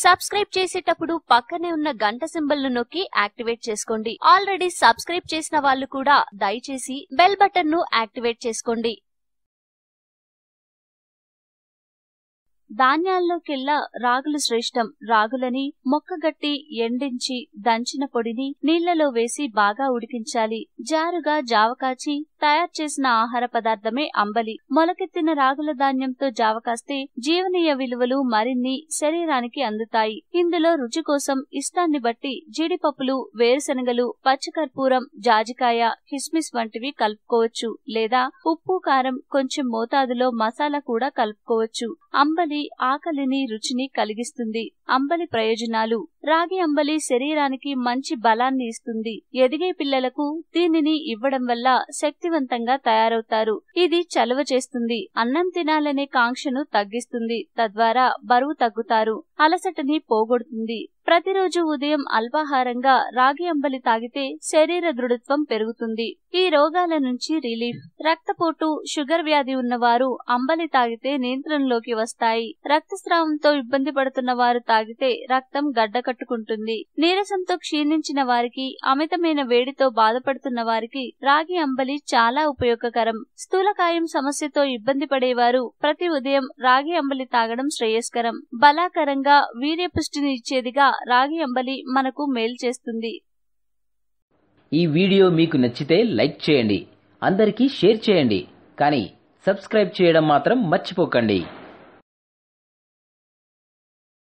Subscribe చేసేటప్పుడు పక్కనే ఉన్న గంట సింబల్ ను నొక్కి యాక్టివేట్ చేసుకోండి. ఆల్రెడీ సబ్స్క్రైబ్ చేసిన వాళ్ళు కూడా దయచేసి బెల్ బటన్ ను యాక్టివేట్ చేసుకోండి. ధాన్యాల్లోకెల్లా రాగులు శ్రేష్టం. రాగులని మొక్కగట్టి ఎండించి దంచిన పొడిని నీళ్లలో వేసి బాగా ఉడికించాలి. జారుగా జావకాచి తయారు చేసిన ఆహార పదార్థమే అంబలి. మొలకెత్తిన రాగుల ధాన్యంతో జావకాస్తే జీవనీయ విలువలు మరిన్ని శరీరానికి అందుతాయి. ఇందులో రుచి కోసం ఇష్టాన్ని బట్టి జీడిపప్పులు, వేరుశనగలు, పచ్చకర్పూరం, జాజికాయ, కిస్మిస్ వంటివి కలుపుకోవచ్చు. లేదా ఉప్పు, కారం, కొంచెం మోతాదులో మసాలా కూడా కలుపుకోవచ్చు. అంబలి ఆకలిని, రుచిని కలిగిస్తుంది. అంబలి ప్రయోజనాలు: రాగి అంబలి శరీరానికి మంచి బలాన్ని ఇస్తుంది. ఎదిగే పిల్లలకు దీనిని ఇవ్వడం వల్ల శక్తివంతంగా తయారవుతారు. ఇది చలువ చేస్తుంది. అన్నం తినాలనే కాంక్షను తగ్గిస్తుంది. తద్వారా బరువు తగ్గుతారు. అలసటని పోగొడుతుంది. ప్రతిరోజు ఉదయం అల్పాహారంగా రాగి అంబలి తాగితే శరీర దృఢత్వం పెరుగుతుంది. ఈ రోగాల నుంచి రిలీఫ్: రక్తపోటు, షుగర్ వ్యాధి ఉన్నవారు అంబలి తాగితే నియంత్రణలోకి వస్తాయి. రక్తస్రావంతో ఇబ్బంది పడుతున్న వారు తాగితే రక్తం గడ్డకట్టుకుంటుంది. నీరసంతో క్షీణించిన వారికి, అమితమైన వేడితో బాధపడుతున్న వారికి రాగి అంబలి చాలా ఉపయోగకరం. స్థూలకాయం సమస్యతో ఇబ్బంది పడేవారు ప్రతి ఉదయం రాగి అంబలి తాగడం శ్రేయస్కరం. బలాకరంగా, వీర్యపుష్టిని ఇచ్చేదిగా రాగి అంబలి మనకు మేలు చేస్తుంది. ఈ వీడియో మీకు నచ్చితే లైక్ చేయండి, అందరికీ షేర్ చేయండి, కానీ సబ్స్క్రైబ్ చేయడం మాత్రం మర్చిపోకండి.